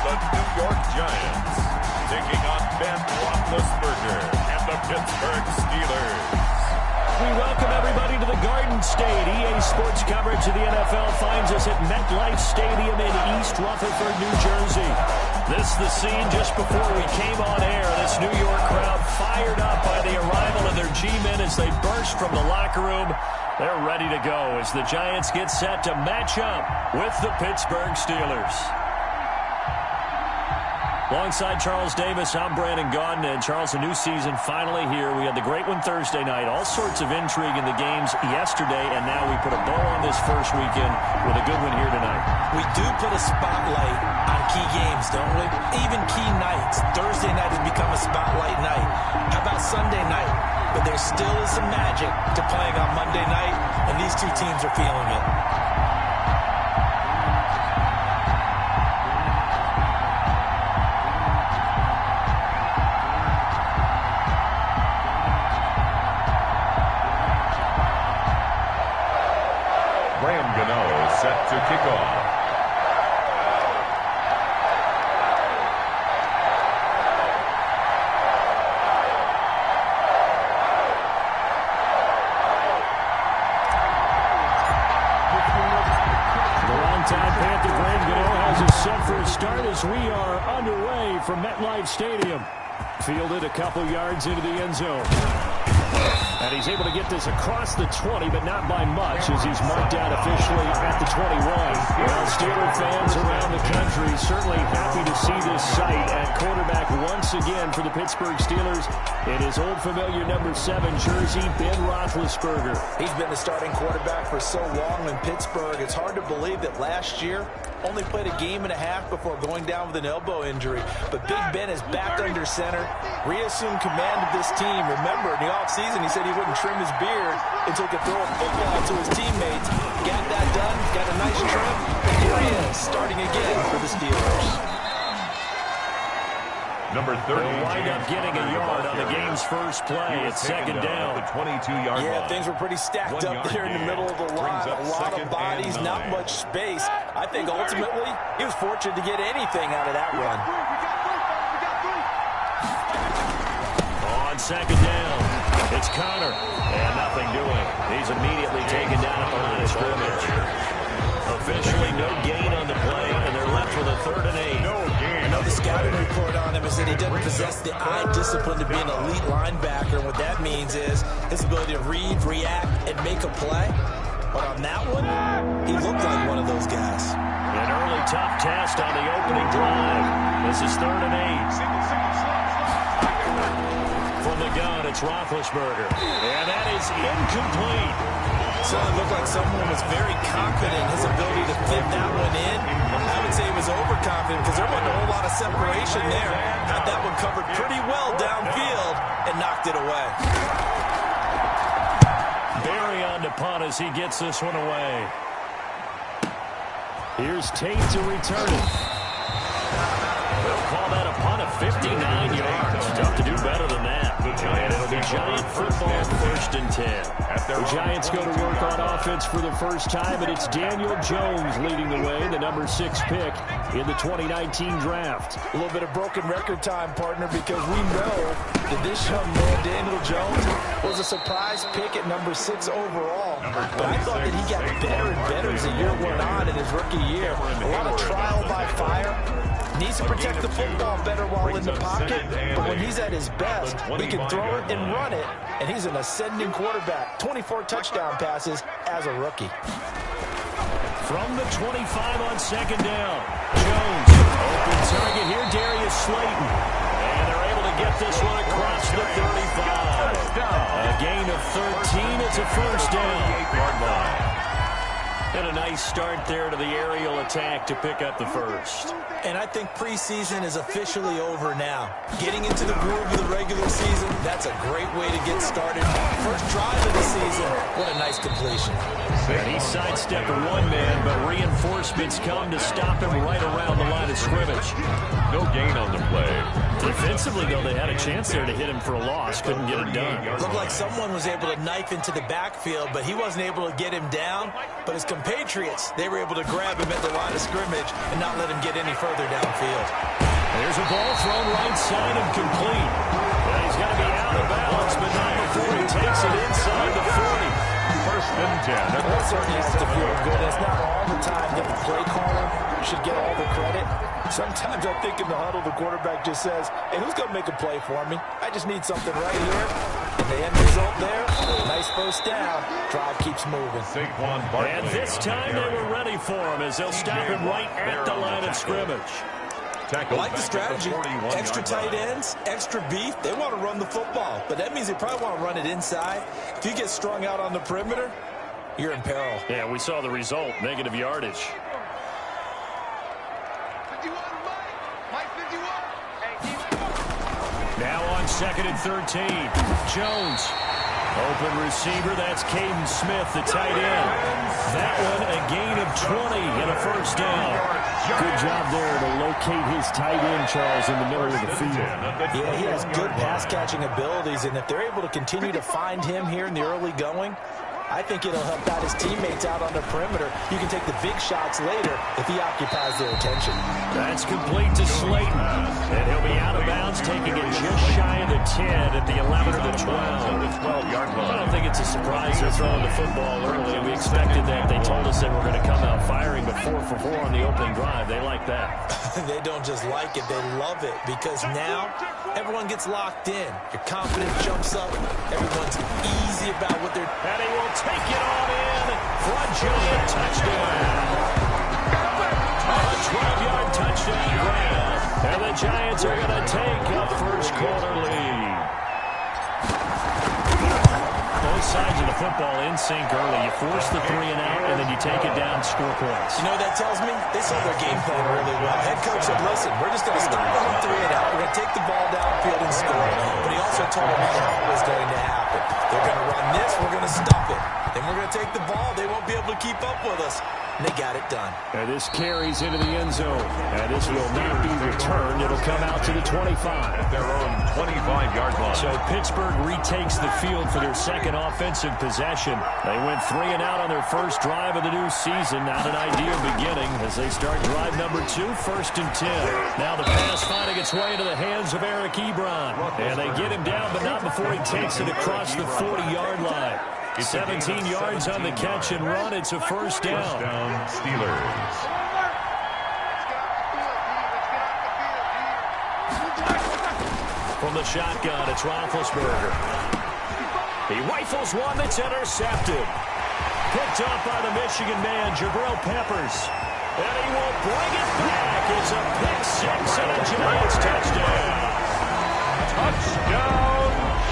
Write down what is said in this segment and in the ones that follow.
the New York Giants, taking on Ben Roethlisberger and the Pittsburgh Steelers. We welcome everybody to the Garden State. EA Sports coverage of the NFL finds us at MetLife Stadium in East Rutherford, New Jersey. This is the scene just before we came on air. This New York crowd fired up by the arrival of their G-men as they burst from the locker room. They're ready to go as the Giants get set to match up with the Pittsburgh Steelers. Alongside Charles Davis, I'm Brandon Gaudin. And Charles, a new season finally here. We had the great one Thursday night. All sorts of intrigue in the games yesterday, and now we put a bow on this first weekend with a good one here tonight. We do put a spotlight on key games, don't we? Even key nights. Thursday night has become a spotlight night. How about Sunday night? But there still is some magic to playing on Monday night, and these two teams are feeling it. Set to kick off. The longtime Panther Graham Gano has us set for a start as we are underway from MetLife Stadium. Fielded a couple yards into the end zone. And he's able to get this across the 20, but not by much, as he's marked out officially at the 21. Well, Steeler fans around the country certainly happy to see this sight at quarterback once again for the Pittsburgh Steelers. In his old familiar number 7 jersey, Ben Roethlisberger. He's been the starting quarterback for so long in Pittsburgh. It's hard to believe that last year only played a game and a half before going down with an elbow injury. But Big Ben is back under center, reassumed command of this team. Remember, in the offseason, he said he wouldn't trim his beard until he could throw a football to his teammates. Got that done, got a nice trim, and here he is, starting again for the Steelers. Number 30. They'll wind up getting a yard on the game's first play. It's second down. The 22-yard Yeah, line. things were pretty stacked up there in the middle of the line. A lot of bodies, not much space. I think ultimately he was fortunate to get anything out of that run. On second down, it's Connor, and nothing doing. He's immediately taken down at the line of scrimmage. Officially no gain on the play, and they're left with a 3rd and 8. No gain. I know the scouting report on him is that he doesn't possess the eye discipline to be an elite linebacker. What that means is his ability to read, react, and make a play. But on that one, he looked like one of those guys. An early tough test on the opening drive. This is 3rd and 8. From the gun, it's Roethlisberger. And that is incomplete. Certainly looked like someone was very confident in his ability to fit that one in. I would say he was overconfident because there wasn't a whole lot of separation there. Had that one covered pretty well downfield and knocked it away. Barry on to punt as he gets this one away. Here's Tate to return it. They'll call that a punt of 59 yards. Tough to do better than that. And it'll be Giant football 1st and 10. The Giants go to work on offense for the first time, and it's Daniel Jones leading the way, the number 6 pick in the 2019 draft. A little bit of broken record time, partner, because we know that this young man, Daniel Jones, was a surprise pick at number 6 overall. But I thought that he got better and better as the year went on in his rookie year. A lot of trial by fire. Needs to protect the football better while in the pocket, but when he's at his best, he can throw it and run it, and he's an ascending quarterback. 24 touchdown passes as a rookie. From the 25 on second down, Jones, open target here, Darius Slayton. And they're able to get this one across the 35. A gain of 13, it's a first down. And a nice start there to the aerial attack to pick up the first. And I think preseason is officially over now. Getting into the groove of the regular season, that's a great way to get started. First drive of the season, what a nice completion. And he sidestepped a one-man, but reinforcements come to stop him right around the line of scrimmage. No gain on the play. Defensively, though, they had a chance there to hit him for a loss. Couldn't get it done. Looked like someone was able to knife into the backfield, but he wasn't able to get him down. But his compatriots, they were able to grab him at the line of scrimmage and not let him get any further downfield. There's a ball thrown right side and complete. Well, he's going to be out of bounds, but not before he takes it inside the 40. First and 10. That certainly has to feel good. It's not all the time that the play caller should get all the credit. Sometimes I think in the huddle, the quarterback just says, hey, who's going to make a play for me? I just need something right here. And the end result there, nice first down. Drive keeps moving. And this time they were ready for him as they'll stop him right at the line of scrimmage. I like the strategy. Extra tight ends, extra beef. They want to run the football, but that means they probably want to run it inside. If you get strung out on the perimeter, you're in peril. Yeah, we saw the result, negative yardage. Now on 2nd and 13. Jones. Open receiver, that's Caden Smith, the tight end. That one, a gain of 20 and a first down. Good job there to locate his tight end, Charles, in the middle of the field. Yeah, he has good pass-catching abilities, and if they're able to continue to find him here in the early going, I think it'll help out his teammates out on the perimeter. You can take the big shots later if he occupies their attention. That's complete to Slayton. And he'll be out of bounds, taking it just shy of the 10 at the 11 or the 12. I don't think it's a surprise they're throwing the football early. We expected that. They told us they were going to come out firing, but 4 for 4 on the opening drive. They like that. They don't just like it, they love it, because now everyone gets locked in. Your confidence jumps up. Everyone's easy about what they're... And he will take it on in for a giant touchdown. A 12-yard touchdown grab. And the Giants are going to take a first-quarter lead. Both sides of the football in sync early. You force the 3 and out, and then you take it down, score points. You know what that tells me? They saw their game plan really well. Head coach said, listen, we're just going to stop on 3 and out. We're going to take the ball downfield and score. But he also told them how it was going to happen. They're going to run this. We're going to stop it. Then we're going to take the ball. They won't be able to keep up with us. And they got it done. And this carries into the end zone. And this will not be returned. It'll come out to the 25. At their own 25-yard line. So Pittsburgh retakes the field for their second offensive possession. They went 3 and out on their first drive of the new season. Not an ideal beginning as they start drive number 2, 1st and 10. Now the pass finding its way into the hands of Eric Ebron. And they get him down, but not before he takes it across the 40-yard line. 17 yards on the catch and run. It's a first down. First down, Steelers. From the shotgun, it's Roethlisberger. He rifles one that's intercepted. Picked up by the Michigan man, Jabril Peppers. And he will bring it back. It's a pick-6 and a Giants touchdown. Touchdown.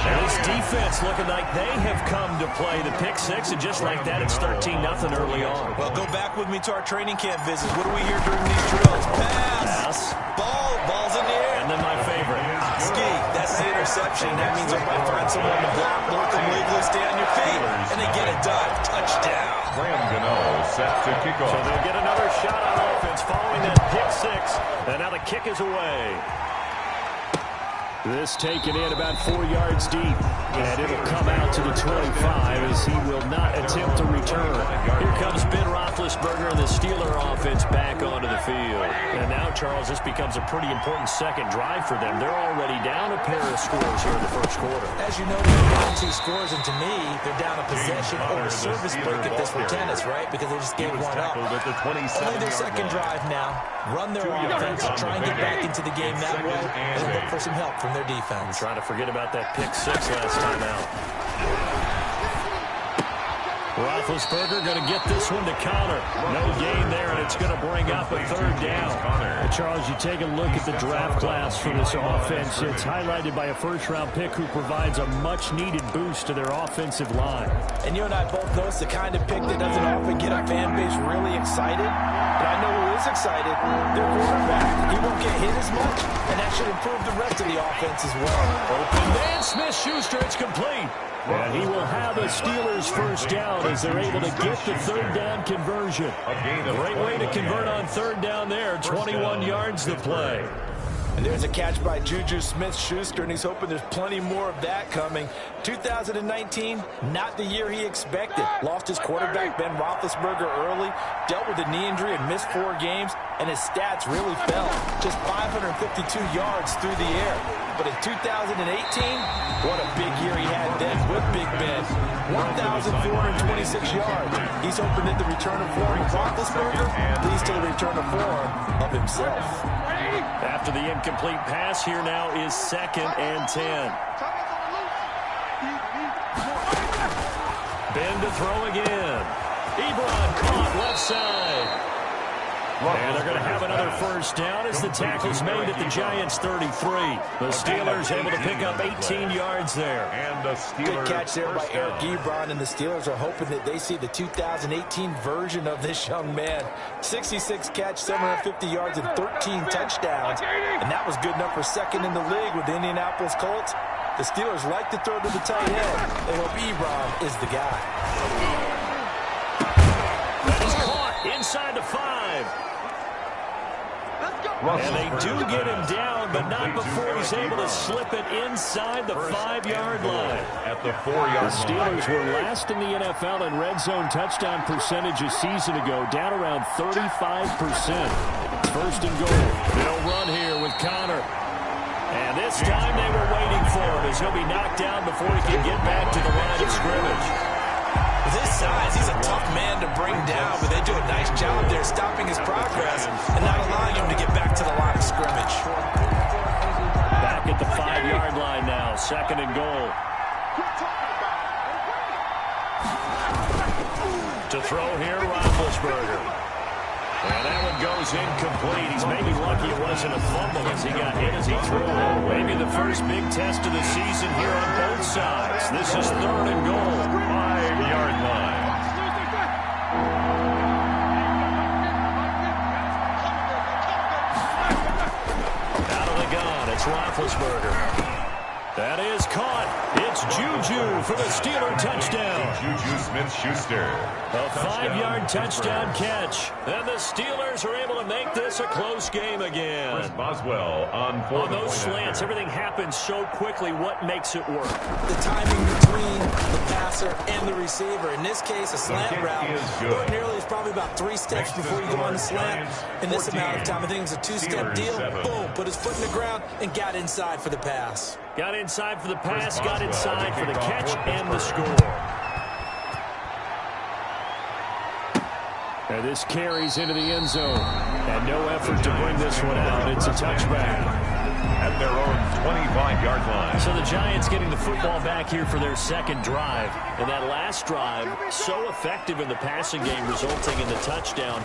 This defense looking like they have come to play the pick-6, and just like that, it's 13-0 early on. Well, go back with me to our training camp visits. What do we hear during these drills? Pass. Ball's in the air. And then my favorite. Ski. That's the interception. That means they might find someone to block, look them legally, stay on your feet, and they get it done. Touchdown. Graham Gano set to kick off. So they'll get another shot on offense following that pick-6, and now the kick is away. This taken in about 4 yards deep, and it'll come out to the 25 as he will not attempt to return. Here comes Ben Roethlisberger and the Steeler offense back onto the field. And now, Charles, this becomes a pretty important second drive for them. They're already down a pair of scores here in the first quarter. As you know, they're down 2 scores, and to me, they're down a possession or a service break if this were tennis, right? Because they just gave one up. Only their second drive now. Run their offense, try and get back into the game that way, and then look for some help from their defense. I'm trying to forget about that pick-6 last time out. Roethlisberger going to get this one to counter. No gain there, and it's going to bring up a 3rd down. And Charles, you take a look at the draft class for this offense. It's highlighted by a first-round pick who provides a much-needed boost to their offensive line. And you and I both know it's the kind of pick that doesn't often get a fan base really excited. But I know who is excited. Their quarterback. He won't get hit as much, and that should improve the rest of the offense as well. Open man, Smith-Schuster, it's complete. And he will have a Steelers first down as they're able to get the 3rd down conversion. Great way to convert on 3rd down there. 21 yards the play. And there's a catch by Juju Smith-Schuster, and he's hoping there's plenty more of that coming. 2019, not the year he expected. Lost his quarterback, Ben Roethlisberger, early, dealt with a knee injury and missed 4 games, and his stats really fell. Just 552 yards through the air. But in 2018, what a big year he had then with Big Ben. 1,426 yards. He's hoping that the return of form of Roethlisberger leads to the return of form of himself. After the incomplete pass, here now is 2nd and 10. Ben to throw again. Ebron caught left side. And they're going to have another first down as the tackle's made at the Giants' 33. The Steelers able to pick up 18 yards there. And the Steelers good catch there by Eric Ebron, and the Steelers are hoping that they see the 2018 version of this young man. 66 catch, 750 yards, and 13 touchdowns. And that was good enough for 2nd in the league with the Indianapolis Colts. The Steelers like to throw to the tight end. They hope Ebron is the guy. That is caught inside the 5. And they do get him down, but not before he's able to slip it inside the 5-yard line. At the 4-yard line. The Steelers were last in the NFL in red zone touchdown percentage a season ago, down around 35%. First and goal. They'll run here with Connor. And this time they were waiting for him as he'll be knocked down before he can get back to the line of scrimmage. With his size, he's a tough man to bring down, but they do a nice job there stopping his progress and not allowing him to get back to the line of scrimmage. Back at the 5-yard line now, 2nd and goal. To throw here, Roethlisberger. And that one goes incomplete. He's maybe lucky it wasn't a fumble as he got hit as he threw it. Maybe the first big test of the season here on both sides. This is 3rd and goal. 5-yard line. Out of the gun, it's Roethlisberger. That is caught. It's Juju for the Steeler touchdown. Juju Smith-Schuster. A 5-yard touchdown catch. And the Steelers are able to make this a close game again. Chris Boswell on those slants, everything happens so quickly. What makes it work? The timing between the passer and the receiver. In this case, a slant route. Ordinarily, it's probably about 3 steps before you go on the slant. In this amount of time, I think it's a 2-step deal. Boom, put his foot in the ground and got inside for the pass. Got inside for the pass, got inside for the catch, and the score. And this carries into the end zone. And no effort to bring this one out. It's a touchback. At their own 25-yard line. So the Giants getting the football back here for their 2nd drive. And that last drive, so effective in the passing game, resulting in the touchdown.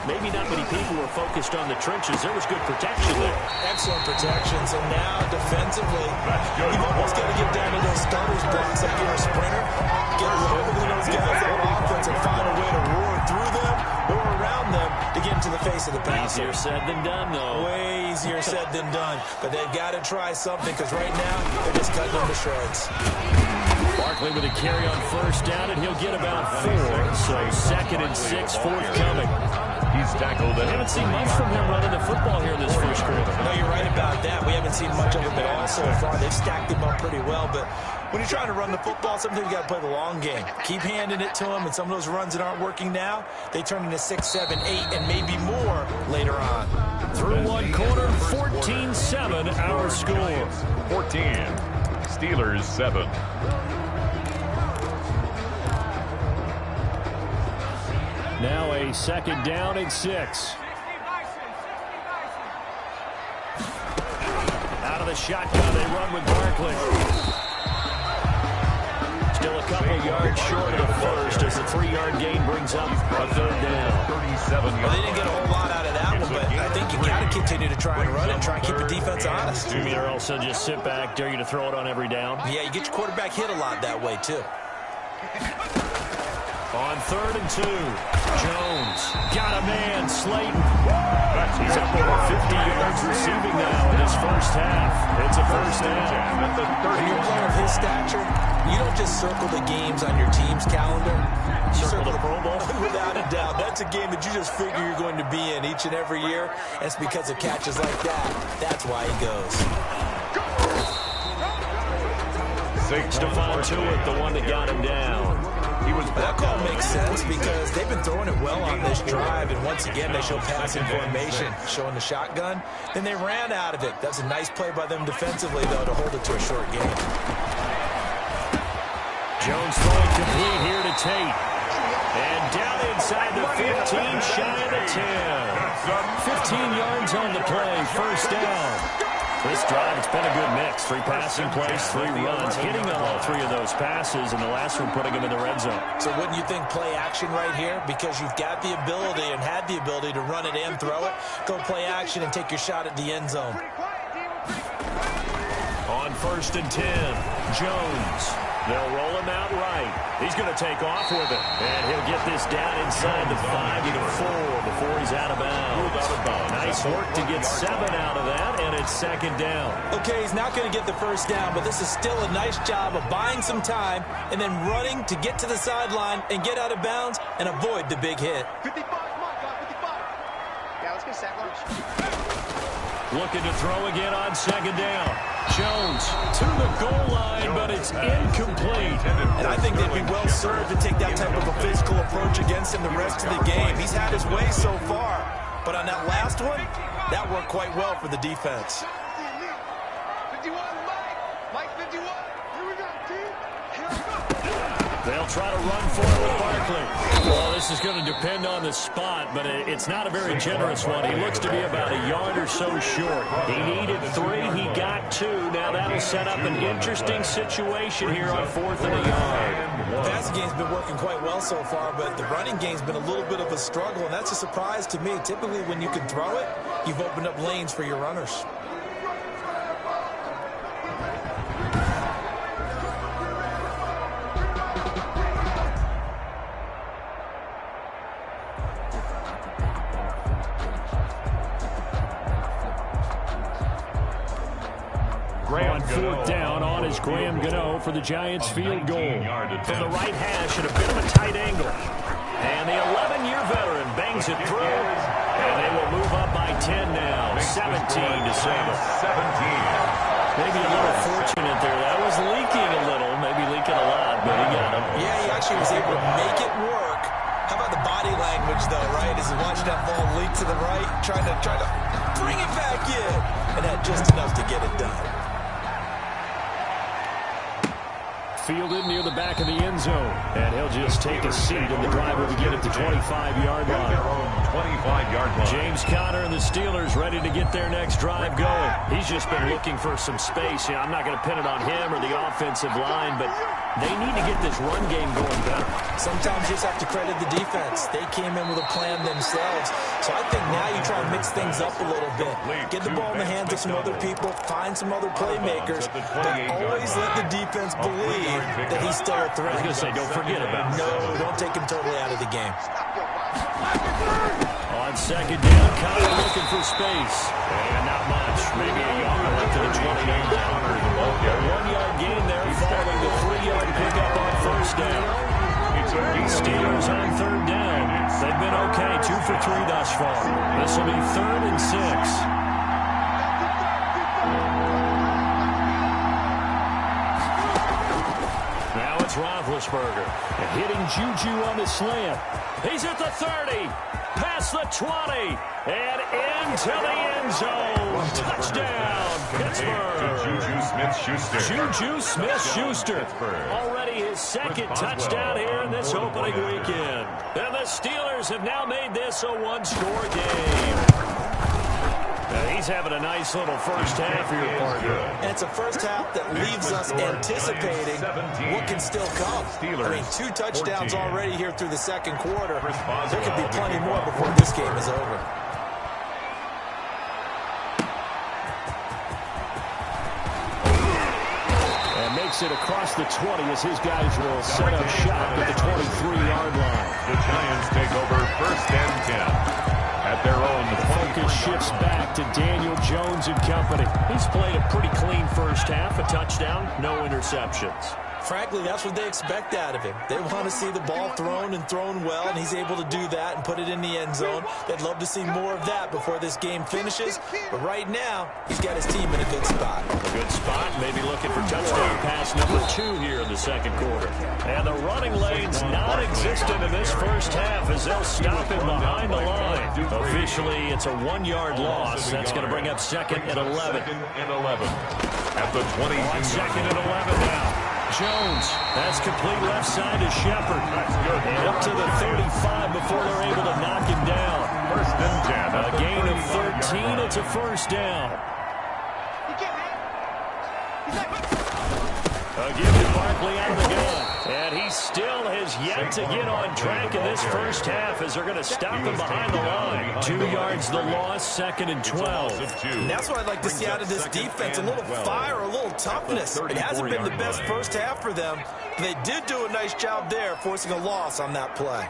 Maybe not many people were focused on the trenches. There was good protection there. Excellent protection. So now, defensively, you've almost got to get down to those starters blocks like you're a sprinter. Get a little bit of those guys on offense and find a way to roar through them or around them to get into the face of the passer. Easier said than done, though. Way easier said than done. But they've got to try something because right now, they're just cutting them to shreds. Barkley with a carry on 1st down, and he'll get about 4. So 2nd and 6 forthcoming. He's tackled. We haven't seen much from him running the football here in this first quarter. No, you're right about that. We haven't seen much of him at all so far. They've stacked him up pretty well, but when you're trying to run the football, sometimes you got to play the long game. Keep handing it to him, and some of those runs that aren't working now, they turn into 6, 7, 8, and maybe more later on. Through one quarter, 14-7 our score. 14. Steelers 7. Now a 2nd down and 6. Out of the shotgun, they run with Barkley. Still a couple yards short of the first as the 3-yard gain brings up a 3rd down. 37 Well, they didn't get a whole lot out of that one, but I think you got to continue to try and run it and try and keep the defense honest. Or also just sit back, dare you to throw it on every down. Yeah, you get your quarterback hit a lot that way, too. On 3rd and 2, Jones got a man, Slayton. He's up over 50 yards receiving now in his first half. It's a first down. When you're playing with his stature, You don't just circle the games on your team's calendar. You Circle the Pro Bowl? Without a doubt. That's a game that you just figure you're going to be in each and every year. And it's because of catches like that. That's why he goes. Stephon Tuitt, the one that got him down. That call makes sense because they've been throwing it well on this drive, and once again they show passing formation, showing the shotgun. Then they ran out of it. That's a nice play by them defensively, though, to hold it to a short game. Jones throwing complete here to Tate. And down inside the 15, shy of the 10. 15 yards on the play, first down. This drive, it's been a good mix. 3 passing plays, 3 runs, hitting on all 3 of those passes, and the last one putting him in the red zone. So wouldn't you think play action right here? Because you've got the ability and had the ability to run it and throw it. Go play action and take your shot at the end zone. On 1st and 10, Jones. They'll roll him out right. He's going to take off with it. And he'll get this down inside the 5 to the 4 before he's out of bounds. Nice work to get 7 out of that, and it's 2nd down. Okay, he's not going to get the first down, but this is still a nice job of buying some time and then running to get to the sideline and get out of bounds and avoid the big hit. 55, come on, God, 55. Yeah, let's get sack lunch. Looking to throw again on 2nd down. Jones to the goal line, but it's incomplete. And I think they'd be well served to take that type of a physical approach against him the rest of the game. He's had his way so far, but on that last one, that worked quite well for the defense. 51, Mike 51. Here we go, team. Here we go. They'll try to run for it with Barkley. Well, this is going to depend on the spot, but it's not a very generous one. He looks to be about a yard or so short. He needed 3. He got 2. Now that'll set up an interesting situation here on 4th and a yard. The passing game's been working quite well so far, but the running game's been a little bit of a struggle, and that's a surprise to me. Typically, when you can throw it, you've opened up lanes for your runners. On 4th down, on is Graham Gano for the Giants field goal. From the right hash at a bit of a tight angle. And the 11-year veteran bangs it through. And they will move up by 10 now. 17 to 7. Maybe a little fortunate there. That was leaking a little. Maybe leaking a lot, but he got him. Yeah, he actually was able to make it work. How about the body language, though, right? As he watched that ball leak to the right, trying to bring it back in. And had just enough to get it done. Fielded near the back of the end zone. And he'll just take a seat, and the drive will begin at the 25-yard line. 25-yard line. James Conner and the Steelers ready to get their next drive going. He's just been looking for some space. I'm not going to pin it on him or the offensive line, but they need to get this run game going better. Sometimes you just have to credit the defense. They came in with a plan themselves. So I think now you try to mix things up a little bit. Get the ball in the hands of some other people, find some other playmakers, but always let the defense believe that he's still a threat. I was going to say, don't forget about it. No, don't take him totally out of the game. On 2nd down, Conner looking for space. And not much. Maybe a yard left to the 20-yard line. A 1-yard gain there following the 3-yard pickup on 1st down. Steelers on 3rd down. They've been okay, 2 for 3 thus far. This will be 3rd and 6. Roethlisberger hitting Juju on the slant. He's at the 30, past the 20, and into the end zone. Touchdown, Pittsburgh. Juju Smith-Schuster. Already his 2nd touchdown here in this opening weekend. And the Steelers have now made this a 1-score game. He's having a nice little first half here, partner. And it's a first half that leaves us anticipating what can still come. I mean, 2 touchdowns already here through the 2nd quarter. There could be plenty more before this game is over. And makes it across the 20 as his guys will set up shop at the 23-yard line. The Giants take over 1st and 10. At their own. The focus shifts back to Daniel Jones and company. He's played a pretty clean first half, a touchdown, no interceptions. Frankly, that's what they expect out of him. They want to see the ball thrown and thrown well, and he's able to do that and put it in the end zone. They'd love to see more of that before this game finishes. But right now, he's got his team in a good spot. A good spot, maybe looking for touchdown pass number 2 here in the second quarter. And the running lane's non-existent in this first half as they'll stop him behind the line. Officially, it's a 1-yard loss. That's going to bring up 2nd and 11. At the 20. On 2nd and 11 now. Jones, that's complete left side to Shepard. And up to the 35 before they're able to knock him down. 1st and 10. A gain of 13, it's a first down. A give to Barkley out of the gun. And he still has yet to get on track in this first half as they're going to stop him behind the line. 2 yards the loss, 2nd and 12. And that's what I'd like to see out of this defense, a little fire, a little toughness. It hasn't been the best first half for them. They did do a nice job there, forcing a loss on that play.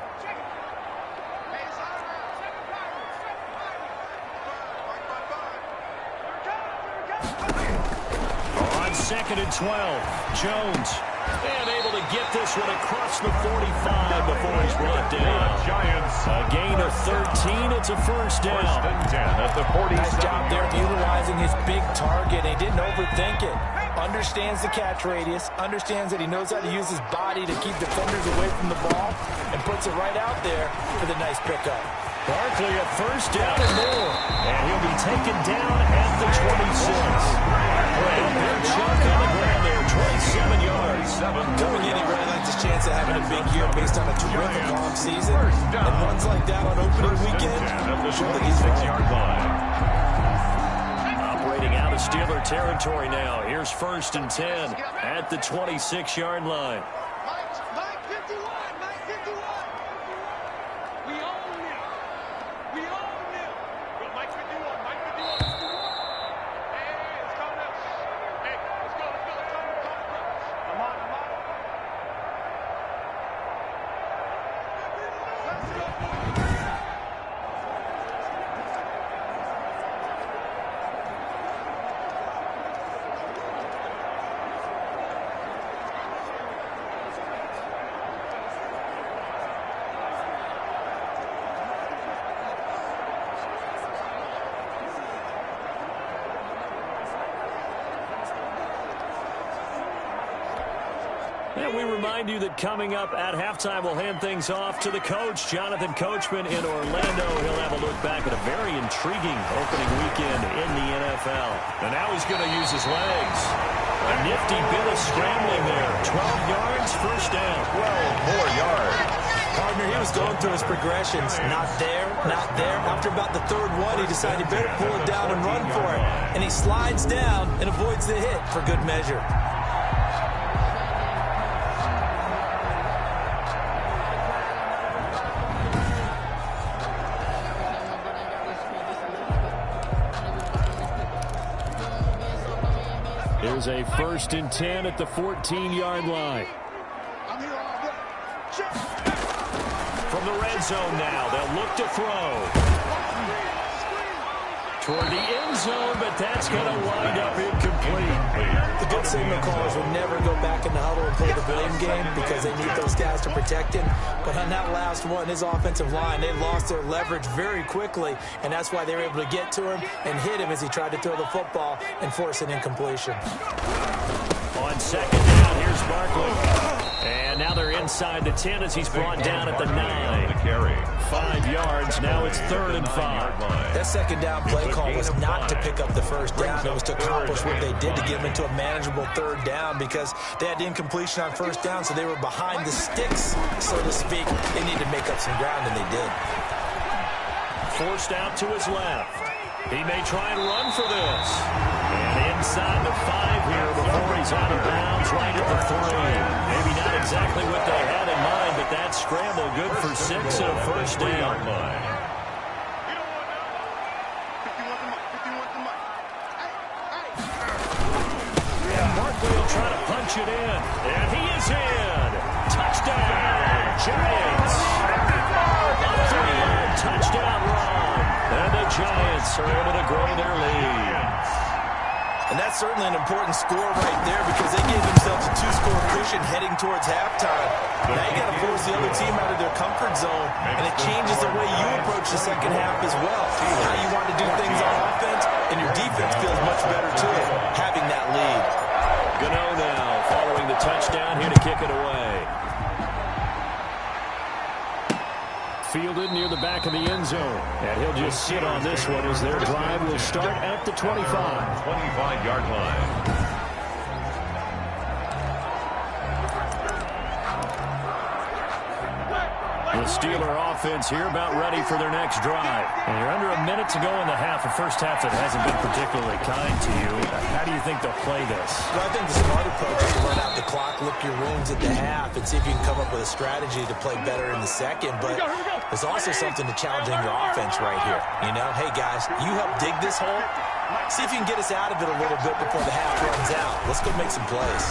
On 2nd and 12, Jones. And able to get this one across the 45 before he's brought down. Giants. A gain of 13. It's a first down. 1st and 10 at the 40. Nice job there utilizing his big target. He didn't overthink it. Understands the catch radius. Understands that he knows how to use his body to keep defenders away from the ball. And puts it right out there for the nice pickup. Barkley a first down and more. And he'll be taken down at the 26. And big chunk on the ground there. 27 yards. Coming in, he really likes his chance of having a big year based on a terrific long season. And runs like that on opening weekend, surely he's 6-yard line. Operating out of Steeler territory now. Here's 1st and 10 at the 26-yard line. Mike 51, Mike 51. We own him. We own him. Go, Mike 51, Mike 51. Hey, it's coming up. Hey, let's go. I'm on. Let's go. And we remind you that coming up at halftime, we'll hand things off to the coach, Jonathan Coachman in Orlando. He'll have a look back at a very intriguing opening weekend in the NFL. And now he's going to use his legs. A nifty bit of scrambling there. 12 yards, first down. 12 more yards. Partner, he was going through his progressions. Not there, not there. After about the 3rd one, he decided he better pull it down and run for it. And he slides down and avoids the hit for good measure. Here's a 1st and 10 at the 14-yard line. I'm here all day. Check. From the red zone now, they'll look to throw. Toward the end zone, but that's going to wind up incomplete. The good signal callers will never go back in the huddle and play the blame game because they need those guys to protect him. But on that last one, his offensive line, they lost their leverage very quickly, and that's why they were able to get to him and hit him as he tried to throw the football and force an incompletion. On 2nd down, here's Barkley. And now they're inside the 10 as he's brought down at the 9. 5 yards, now it's 3rd and 5. That 2nd down play call was not to pick up the first down. It was to accomplish what they did to get them into a manageable 3rd down because they had incompletion on 1st down, so they were behind the sticks, so to speak. They needed to make up some ground, and they did. Forced out to his left. He may try and run for this. And inside the 5 here before he's out of bounds right at the 3. Maybe not exactly what they had in mind, but that scramble good for 6 and a first down. And Barkley will try to punch it in. And he is in. Touchdown, Giants. A 3-yard touchdown run. And the Giants are able to grow their lead. And that's certainly an important score right there because they gave themselves a 2-score cushion heading towards halftime. Now you got to force the other team out of their comfort zone, and it changes the way you approach the second half as well. How you want to do things on offense, and your defense feels much better too, having that lead. Gano now following the touchdown here to kick it away. Fielded near the back of the end zone. And he'll just sit on this one as their drive will start at the 25. 25-yard line. The Steeler offense here about ready for their next drive. And you're under a minute to go in the half, a first half that hasn't been particularly kind to you. How do you think they'll play this? Well, I think the smart approach is to run out the clock, lick your wounds at the half, and see if you can come up with a strategy to play better in the second. But there's also something to challenging your offense right here. You know, hey, guys, you help dig this hole. See if you can get us out of it a little bit before the half runs out. Let's go make some plays.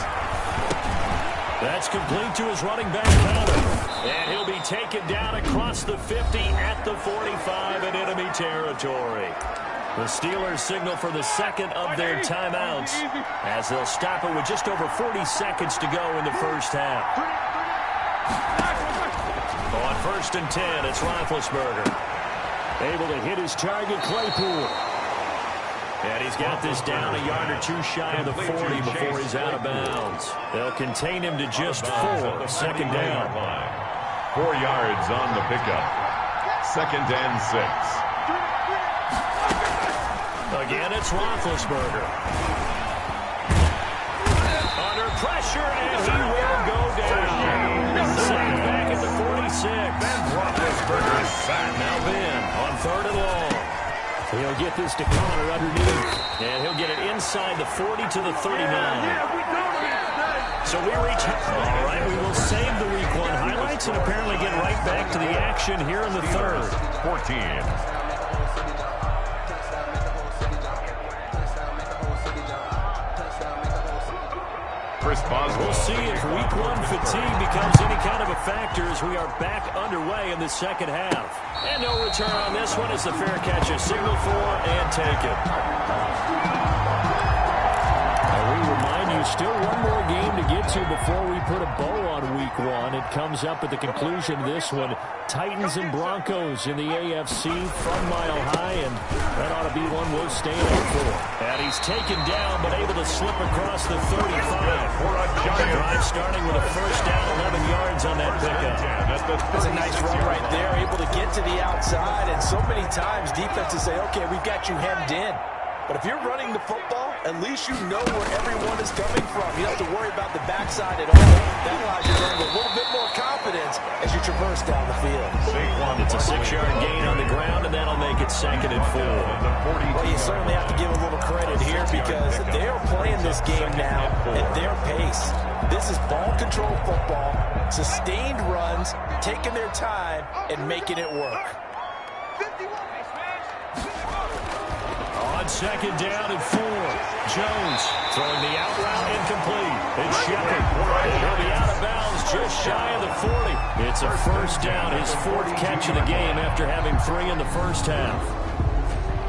That's complete to his running back, Powder. And he'll be taken down across the 50 at the 45 in enemy territory. The Steelers signal for the second of their timeouts as they'll stop it with just over 40 seconds to go in the first half. On 1st and 10, it's Roethlisberger. Able to hit his target, Claypool. And he's got this down a yard or two shy of the 40 before he's out of bounds. They'll contain him to just 4. Second down. 4 yards on the pickup. 2nd and 6. Again, it's Roethlisberger. Under pressure, and he will go down. Sacked back at the 46. Ben Roethlisberger is sacked. Now Ben on 3rd and long. He'll get this to Connor underneath, and he'll get it inside the 40 to the 39. So we reach, all right, we will save the Week 1 highlights and apparently get right back to the action here in the 3rd. 14. We'll see if Week 1 fatigue becomes any kind of a factor as we are back underway in the second half. And no return on this one as the fair catch is signaled for and taken. We remind you, still one more game to get to before we put a bow on Week 1. It comes up at the conclusion of this one. Titans and Broncos in the AFC from Mile High, and that ought to be one we'll stay up for. And he's taken down, but able to slip across the 35. For a giant drive starting with a first down, 11 yards on that pickup. That's a nice run right there, able to get to the outside, and so many times defenses say, okay, we've got you hemmed in. But if you're running the football, at least you know where everyone is coming from. You don't have to worry about the backside at all. That allows you to earn a little bit more confidence as you traverse down the field. It's a 6-yard gain on the ground, and that'll make it 2nd and 4. Well, you certainly have to give a little credit here because they're playing this game now at their pace. This is ball control football, sustained runs, taking their time, and making it work. On 2nd down and 4. Jones throwing the out route incomplete. It's Shepard. He'll be out of bounds just shy of the 40. It's a first down, his 4th catch of the game after having 3 in the first half.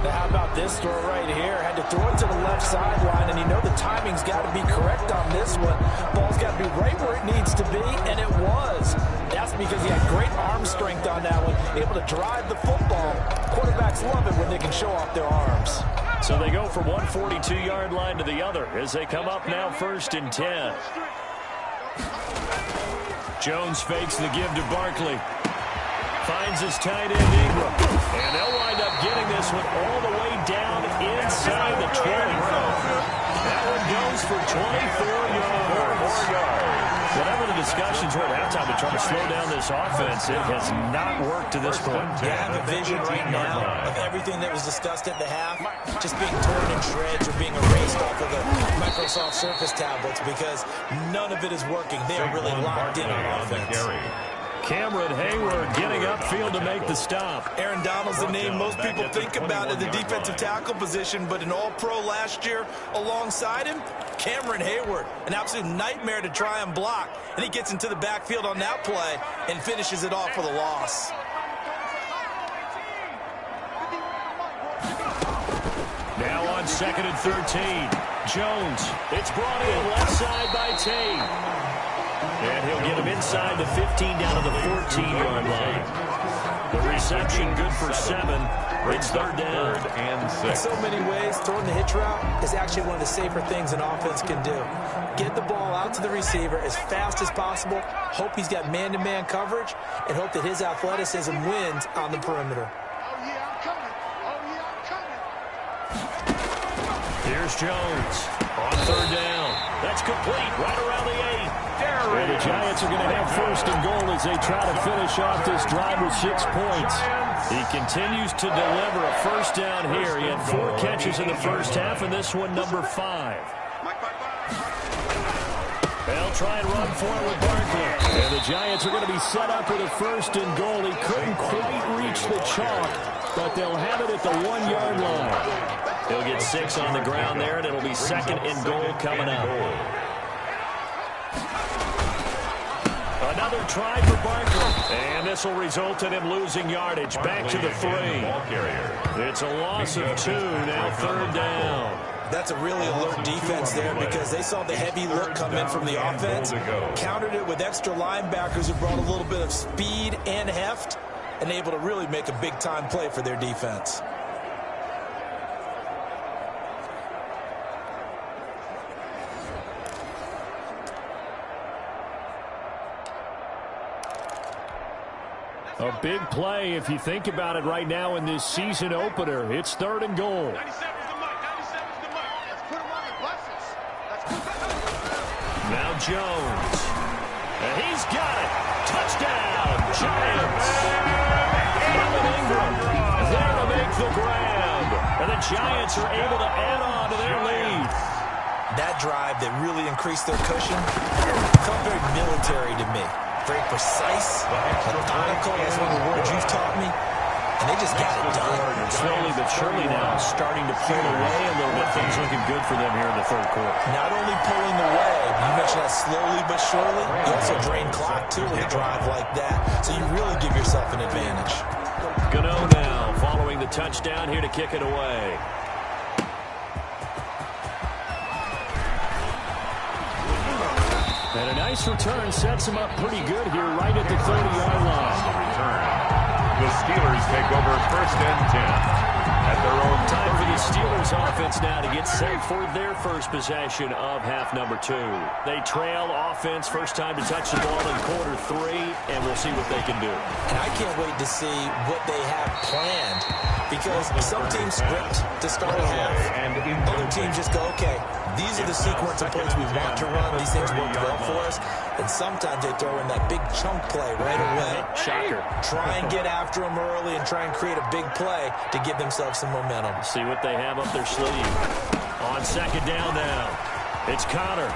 Now, how about this throw right here? Had to throw it to the left sideline, and you know the timing's got to be correct on this one. Ball's got to be right where it needs to be, and it was. That's because he had great arm strength on that one, able to drive the football. Quarterbacks love it when they can show off their arms. So they go from one 42-yard line to the other as they come up now 1st and 10. Jones fakes the give to Barkley. Finds his tight end Ingram. And they'll wind up getting this one all the way down inside the 20. That one goes for 24 yards. Whatever the discussions were at halftime to try to slow down this offense, it has not worked to this point. You have a vision right now of everything that was discussed at the half just being torn in shreds or being erased off of the Microsoft Surface tablets because none of it is working. They are really locked in on offense. Cameron Hayward getting upfield to make the stop. Aaron Donald's the name most people think about at the defensive tackle position, but an all-pro last year alongside him, Cameron Hayward, an absolute nightmare to try and block. And he gets into the backfield on that play and finishes it off for the loss. Now on 2nd and 13. Jones. It's brought in left side by Tate. And he'll get him inside the 15 down to the 14-yard line. The reception good for 7. It's third down. And 6. In so many ways, throwing the hitch route is actually one of the safer things an offense can do. Get the ball out to the receiver as fast as possible, hope he's got man-to-man coverage, and hope that his athleticism wins on the perimeter. Oh, yeah, I'm coming. Oh, yeah, I'm coming. Here's Jones on third down. That's complete right around the 8. And the Giants are going to have first and goal as they try to finish off this drive with 6 points. He continues to deliver a first down here. He had 4 catches in the first half, and this one number 5. They'll try and run for it with Barkley. And the Giants are going to be set up with a first and goal. He couldn't quite reach the chalk, but they'll have it at the 1-yard line. He'll get 6 on the ground there, and it'll be second and goal coming up. Another try for Barkley. And this will result in him losing yardage. Back to the 3. It's a loss of 2. Now third down. That's a really alert defense there because they saw the heavy look come in from the offense, countered it with extra linebackers who brought a little bit of speed and heft, and able to really make a big-time play for their defense. A big play if you think about it right now in this season opener. It's third and goal. 97's the mark. 97's the mark. Let's put him on the buses. Let's put him on. Now Jones. And he's got it. Touchdown, Giants. Melvin Ingram there to make the grab. And the Giants are able to add on to their lead. That drive that really increased their cushion felt very military to me. Very precise, methodical, is one of the words you've taught me. And they just got it done. Slowly but surely now starting to pull away a little bit. Things looking good for them here in the third quarter. Not only pulling away, you mentioned that slowly but surely, you also drain clock too with a drive like that. So you really give yourself an advantage. Gano now following the touchdown here to kick it away. And a nice return sets him up pretty good here right at the 30-yard line. The Steelers take over first and 10 at their own Time for the Steelers offense now to get set for their first possession of half number 2. They trail offense, first time to touch the ball in quarter 3, and we'll see what they can do. And I can't wait to see what they have planned, because some teams script to start a half. Other teams just go, okay, these are the sequence of plays we want to run. These things work well for us. And sometimes they throw in that big chunk play right away. Shocker. Try and get after them early and try and create a big play to give themselves some momentum. See what they have up their sleeve. On second down now, it's Connor.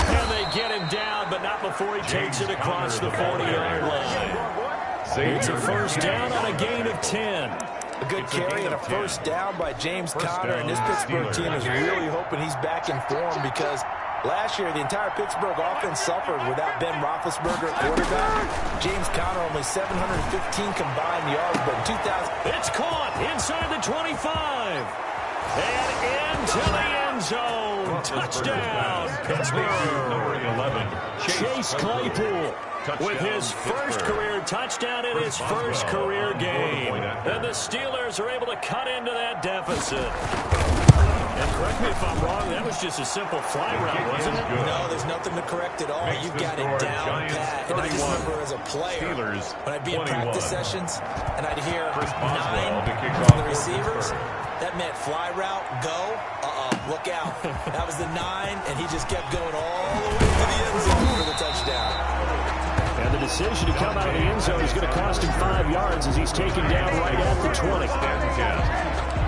And they get him down, but not before he takes it across the 40-yard line. It's a first down on a gain of 10. A good carry and a first down by James Conner, and this Pittsburgh team is really hoping he's back in form because last year the entire Pittsburgh offense suffered without Ben Roethlisberger at quarterback. James Conner only 715 combined yards, but in 2000... It's caught inside the 25. And into the end zone. Touchdown, Pittsburgh. Number 11, Chase Claypool with his first career touchdown in his first career game. And the Steelers are able to cut into that deficit. And correct me if I'm wrong, that was just a simple fly route, wasn't it? No, there's nothing to correct at all. You've got it down pat. And I just remember as a player, when I'd be in practice sessions and I'd hear 9 from the receivers, that meant fly route, go, look out. That was the 9, and he just kept going all the way to the end zone for the touchdown. And the decision to come out of the end zone is going to cost him 5 yards as he's taken down right at the 20.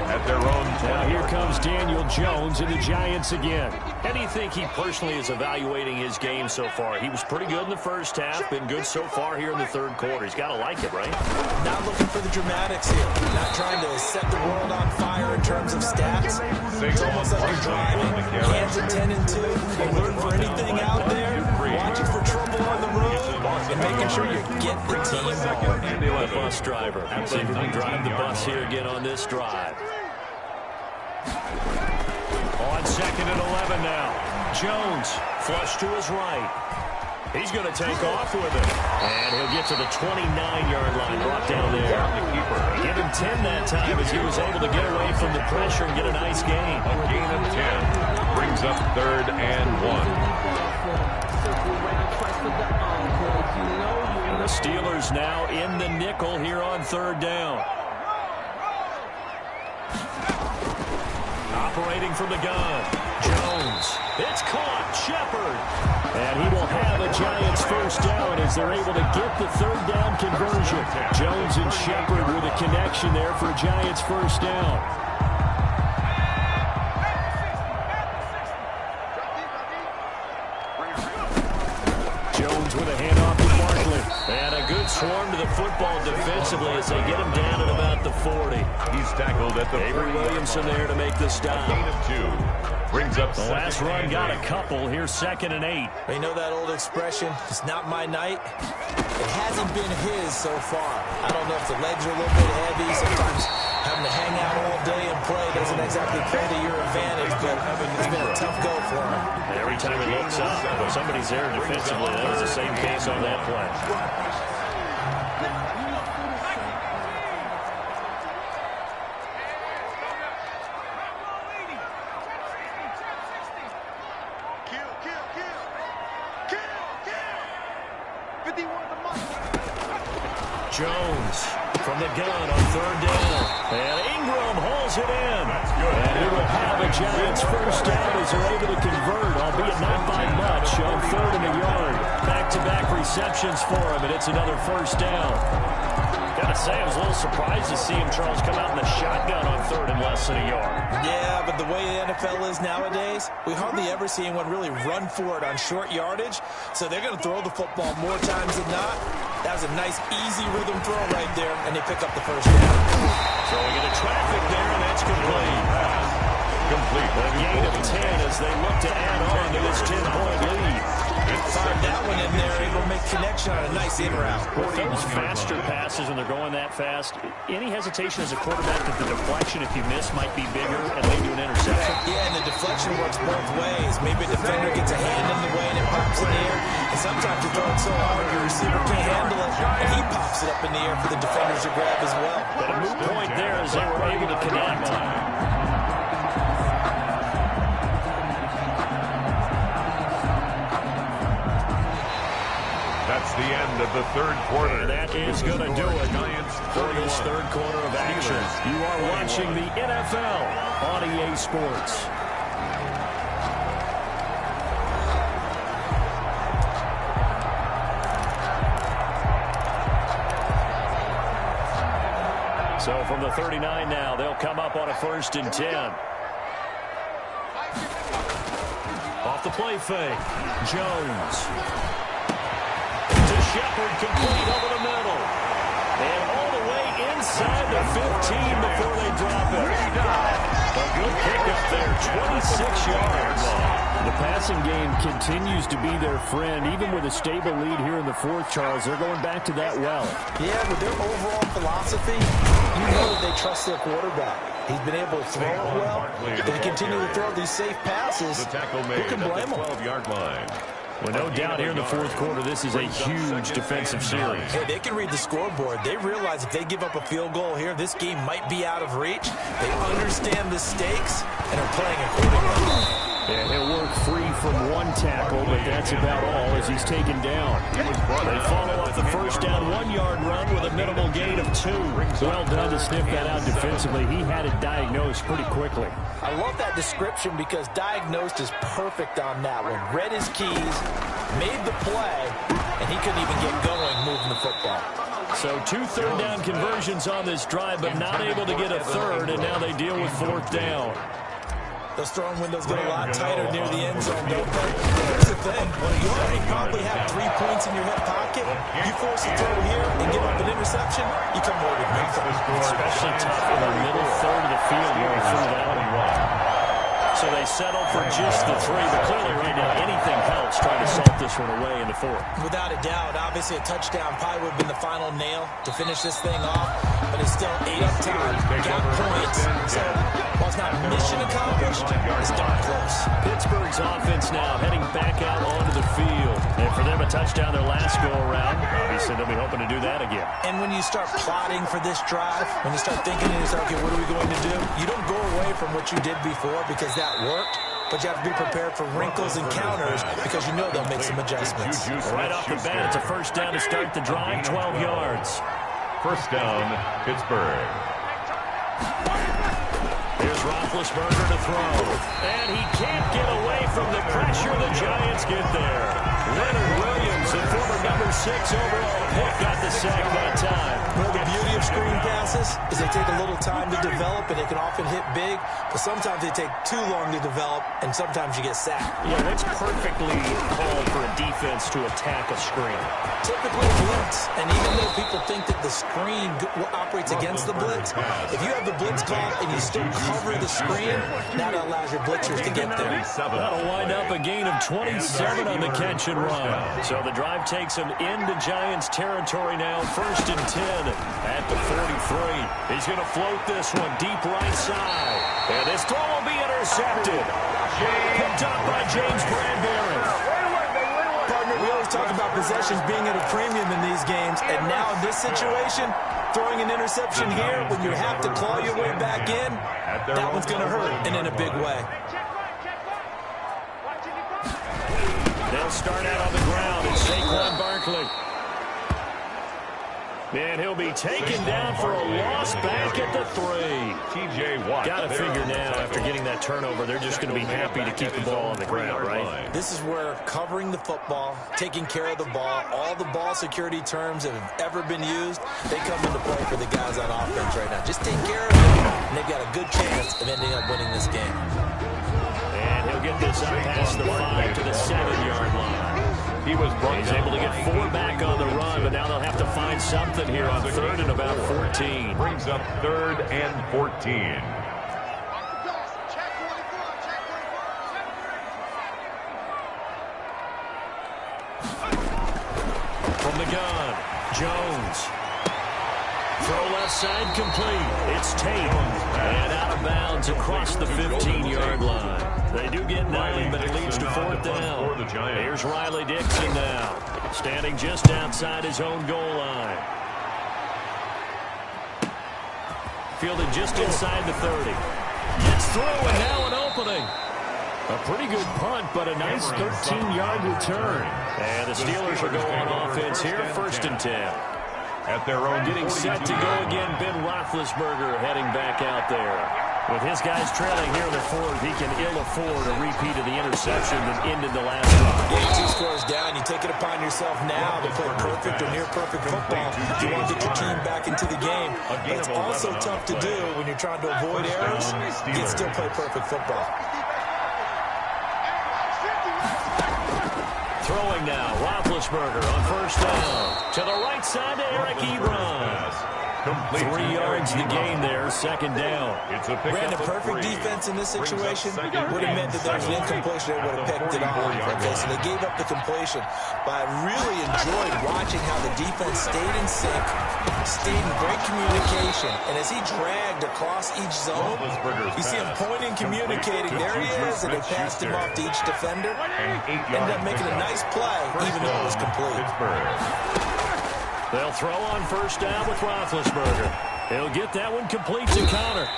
At their own 20. Now here comes Daniel Jones and the Giants again. How do you think he personally is evaluating his game so far? He was pretty good in the first half, been good so far here in the third quarter. He's got to like it, right? Not looking for the dramatics here. Not trying to set the world on fire in terms of stats. It's almost like you're driving, hands at 10 and 2, and looking for anything out there, watching for trouble on the road, and making sure you get the team ball. The bus driver. See if we can drive the bus here again on this drive. On second and 11 now. Jones flush to his right. He's going to take off with it. And he'll get to the 29-yard line, brought down there. Give him 10 that time as he was able to get away from the pressure and get a nice gain. A gain of 10 brings up 3rd and 1. And the Steelers now in the nickel here on 3rd down. Operating from the gun. Jones. It's caught. Shepard. And he will have a Giants first down as they're able to get the 3rd down conversion. Jones and Shepard with a connection there for a Giants first down. Jones with a handoff to Barkley. And a good swarm to the football defensively as they get him down at about the 40. He's tackled at the Avery Williamson there to make the stop. Gain of 2 brings up the last run got a couple. Here's 2nd and 8. You know that old expression, it's not my night. It hasn't been his so far. I don't know if the legs are a little bit heavy. Sometimes having to hang out all day and play doesn't exactly play to your advantage, but it's been a tough go for him. And every time he looks up, somebody's there defensively. That was the same case on that play. Jones from the gun on 3rd down. And Ingram hauls it in. And he will have a Giants first down as they're able to convert, albeit not by much, on 3rd and a yard. Back-to-back receptions for him, and it's another first down. Gotta say, I was a little surprised to see him, Charles, come out in the shotgun on 3rd and less than a yard. Yeah, but the way the NFL is nowadays, we hardly ever see anyone really run for it on short yardage. So they're going to throw the football more times than not. That was a nice, easy rhythm throw right there, and they pick up the first down. So we get a traffic there, and that's complete. Complete. A gain of 10 as they look to add on to this 10-point lead. Fired that one in there, able to make connection on a nice in route. With those faster passes when they're going that fast, any hesitation as a quarterback that the deflection, if you miss, might be bigger and lead to an interception? Yeah, and the deflection works both ways. Maybe a defender gets a hand in the way and it pops in the air. And sometimes you throw it so hard your receiver can't handle it, and he pops it up in the air for the defenders to grab as well. But a moot point there as they were able to connect. That's the end of the 3rd quarter. And that is going to do it for this 3rd quarter of action. You are watching the NFL on EA Sports. So from the 39 now, they'll come up on a 1st and 10. Off the play fake, Jones. Shepard complete over the middle. And all the way inside the 15 before they drop it. A good pickup there, 26 yards. The passing game continues to be their friend. Even with a stable lead here in the 4th, Charles, they're going back to that well. Yeah, with their overall philosophy, you know that they trust their quarterback. He's been able to throw it well. They continue to throw these safe passes. Who can blame them? 12-yard line. Well, no doubt here in the 4th quarter, this is a huge defensive series. Hey, they can read the scoreboard. They realize if they give up a field goal here, this game might be out of reach. They understand the stakes and are playing accordingly. And he'll work free from one tackle, but that's about all as he's taken down. They follow up the first down 1-yard run with a minimal gain of 2. Well done to sniff that out defensively. He had it diagnosed pretty quickly. I love that description because diagnosed is perfect on that one. Read his keys, made the play, and he couldn't even get going moving the football. So 2 third-down conversions on this drive, but not able to get a third, and now they deal with 4th down. Those throwing windows get a lot tighter near the end zone, don't they? Here's the thing. You already probably have 3 points in your hip pocket. You force a throw here and give up an interception, you come away with nothing. Especially tough in the middle third of the field going through that one. So they settle for just the 3, but clearly right now anything helps trying to salt this one away in the 4th. Without a doubt, obviously a touchdown probably would have been the final nail to finish this thing off, but it's still 8 up time, got points. So while it's not mission accomplished, it's darn close. Pittsburgh's offense now heading back out onto the field. And for them, a touchdown their last go-around. Obviously, they'll be hoping to do that again. And when you start plotting for this drive, when you start thinking to yourself, okay, what are we going to do? You don't go away from what you did before because that worked, but you have to be prepared for wrinkles and counters because you know they'll make some adjustments. Right off the bat, it's a first down to start the drive, 12 yards. First down, Pittsburgh. Here's Roethlisberger to throw. And he can't get away from the pressure. The Giants get there. Leonard Williams, the former number 6 overall pick, got the sack that time. Well, the beauty of screen passes is they take a little time to develop, and they can often hit big, but sometimes they take too long to develop, and sometimes you get sacked. Yeah, that's perfectly called for a defense to attack a screen. Typically blitz, and even though people think that the screen operates against the blitz, if you have the blitz call and you still cover the screen, that allows your blitzers to get there. That'll wind up a gain of 27 on the catch and run. So the drive takes him into Giants territory now, 1st and 10 at the 43. He's going to float this one deep right side. And this throw will be intercepted. Picked up by James Bradbury. Partner, we always talk about possessions being at a premium in these games, and now in this situation, throwing an interception here when you have to claw your way back in, that one's going to hurt, and in a big way. They'll start out on the ground. It's Saquon Barkley. And he'll be taken down for a loss back at the 3. T.J. Watt. Got to figure now, after getting that turnover, they're just going to be happy to keep the ball on the ground, right? This is where covering the football, taking care of the ball, all the ball security terms that have ever been used, they come into play for the guys on offense right now. Just take care of it, and they've got a good chance of ending up winning this game. And he'll get this up past the 5 to the 7-yard line. He's able to get 4 back on the run, but now they'll have to find something here on 3rd and about 14. Brings up 3rd and 14. From the gun, Jones. Throw left side complete. It's Tate. And out of bounds across the 15-yard line. They do get 9, but it leads to 4th down. Here's Riley Dixon now, standing just outside his own goal line. Fielded just inside the 30. Gets through, and now an opening. A pretty good punt, but a nice 13-yard return. And the Steelers will go on offense here, 1st and 10. At their own getting set to go again, Ben Roethlisberger heading back out there. With his guys trailing here in the 4th, he can ill afford a repeat of the interception that ended the last drive. Getting 2 scores down, you take it upon yourself now to play perfect or near-perfect football. You want to get your team back into the game. But it's also tough to do when you're trying to avoid errors. You can still play perfect football. Throwing now, Roethlisberger on 1st down. To the right side to Eric Ebron. 3 yards the gain there, 2nd down. Ran a perfect defense in this situation. Would have meant that there was an incompletion. They would have picked it off. Okay, so they gave up the completion. But I really enjoyed watching how the defense stayed in sync, stayed in great communication. And as he dragged across each zone, you see him pointing, communicating. There he is, and they passed him off to each defender. Ended up making a nice play, even though it was complete. They'll throw on 1st down with Roethlisberger. He'll get that one complete to Connor.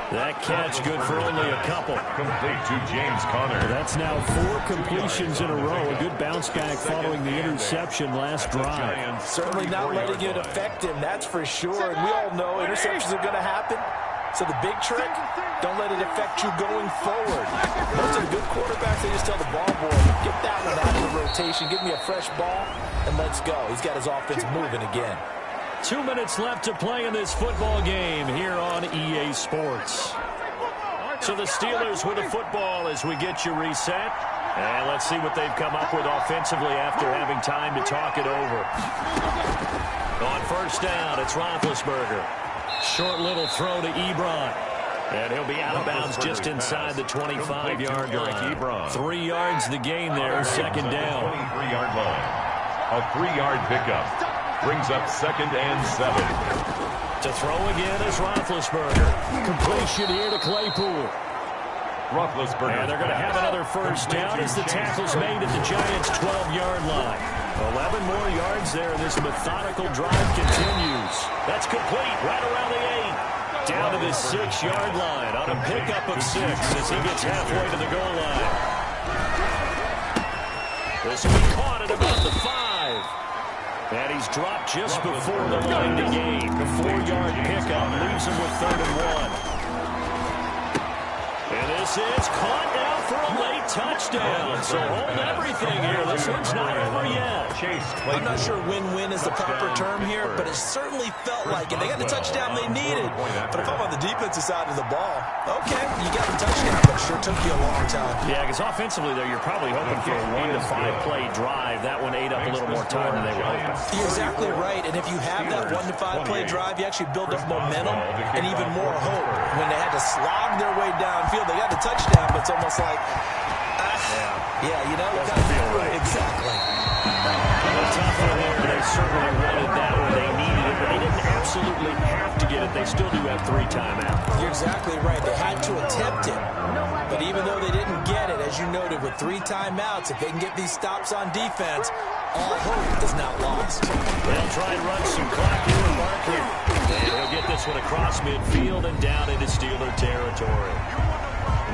That catch good for only a couple. Complete to James Conner. That's now 4 completions in a row. A good bounce back following the interception last drive. Certainly not letting it affect him, that's for sure. And we all know interceptions are going to happen. So the big trick, don't let it affect you going forward. Most of the good quarterbacks, they just tell the ball boy, get that one out of the rotation, give me a fresh ball, and let's go. He's got his offense moving again. 2 minutes left to play in this football game here on EA Sports. So the Steelers with the football as we get you reset. And let's see what they've come up with offensively after having time to talk it over. On 1st down, it's Roethlisberger. Short little throw to Ebron. And he'll be out of bounds just inside the 25-yard line. 3 yards the gain there, 2nd down. 23-yard line. A 3-yard pickup. Brings up 2nd and 7. To throw again is Roethlisberger. Completion here to Claypool. And they're going to have another first down as the tackle's made at the Giants' 12-yard line. 11 more yards there, and this methodical drive continues. That's complete right around the 8. Down to the 6-yard line on a pickup of 6 as he gets halfway to the goal line. This will be caught at about the 5. And he's dropped just before the line to gain. The 4-yard pickup leaves him with 3rd and 1. And this is caught now for a late touchdown. So hold everything here. This one's not over yet. I'm not sure win-win is the proper term here, but it certainly felt like it. They got the touchdown they needed. But if I'm on the defensive side of the ball, okay, you got the touchdown, but it sure took you a long time. Yeah, because offensively, though, you're probably hoping for a 1 to 5 play drive. That one ate up a little more time than they were hoping. You're exactly right. And if you have that 1 to 5 play drive, you actually build up momentum and even more hope. When they had to slog their way downfield, they got the touchdown, but it's almost like, yeah, you know, doesn't feel right. Exactly. A tough one there. They certainly wanted that when they needed it, but they didn't absolutely have to get it. They still do have 3 timeouts. You're exactly right. They had to attempt it. But even though they didn't get it, as you noted, with 3 timeouts, if they can get these stops on defense, all hope is not lost. They'll try and run some clock here with Barkley. And he'll get this one across midfield and down into Steeler territory.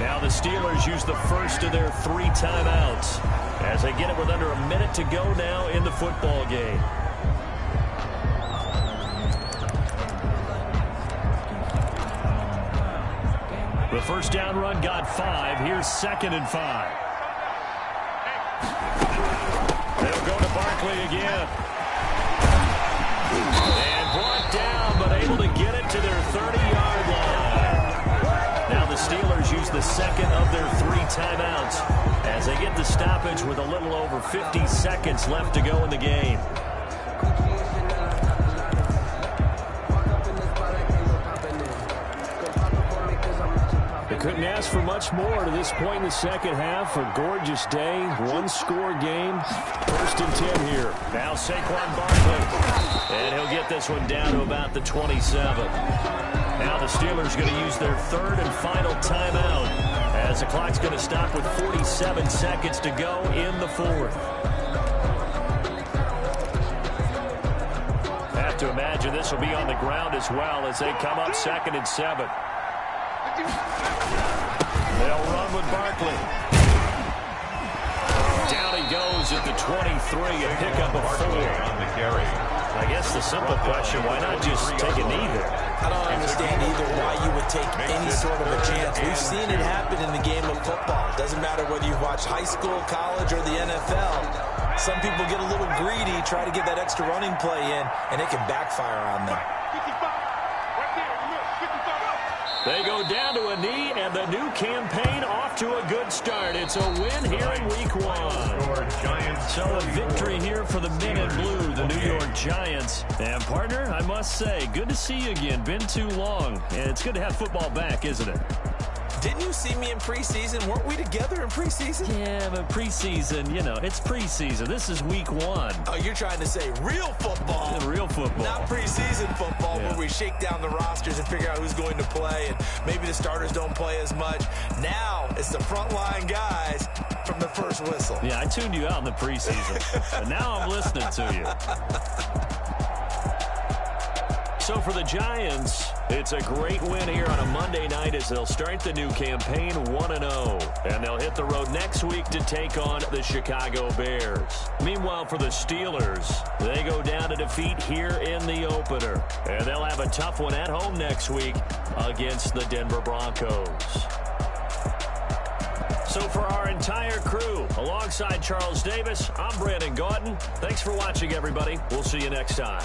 Now the Steelers use the first of their 3 timeouts as they get it with under a minute to go now in the football game. The first down run got 5. Here's 2nd and 5. They'll go to Barkley again. And brought down, but able to get it to their 30-yard line. Now the Steelers use the 2nd of their 3 timeouts as they get the stoppage with a little over 50 seconds left to go in the game. They couldn't ask for much more to this point in the second half. A gorgeous day, 1-score game. 1st and 10 here. Now Saquon Barkley. And he'll get this one down to about the 27. Now the Steelers going to use their 3rd and final timeout as the clock's going to stop with 47 seconds to go in the 4th. Have to imagine this will be on the ground as well as they come up 2nd and 7. They'll run with Barkley. Down he goes at the 23, a pickup of 4. I guess the simple question, why not just take a knee there? I don't understand either why you would take any sort of a chance. We've seen it happen in the game of football. It doesn't matter whether you watch high school, college, or the NFL. Some people get a little greedy, try to get that extra running play in, and it can backfire on them. They go down to a knee, and the new campaign off to a good start. It's a win here in Week 1. So a victory here for the men in blue, the New York Giants. And, partner, I must say, good to see you again. Been too long. And it's good to have football back, isn't it? Didn't you see me in preseason? Weren't we together in preseason? Yeah, but preseason, you know, it's preseason. This is Week 1. Oh, you're trying to say real football. Yeah, real football. Not preseason football where we shake down the rosters and figure out who's going to play, and maybe the starters don't play as much. Now it's the frontline guys from the first whistle. Yeah, I tuned you out in the preseason, but now I'm listening to you. So for the Giants, it's a great win here on a Monday night as they'll start the new campaign 1-0. And they'll hit the road next week to take on the Chicago Bears. Meanwhile, for the Steelers, they go down to defeat here in the opener. And they'll have a tough one at home next week against the Denver Broncos. So for our entire crew, alongside Charles Davis, I'm Brandon Gaudin. Thanks for watching, everybody. We'll see you next time.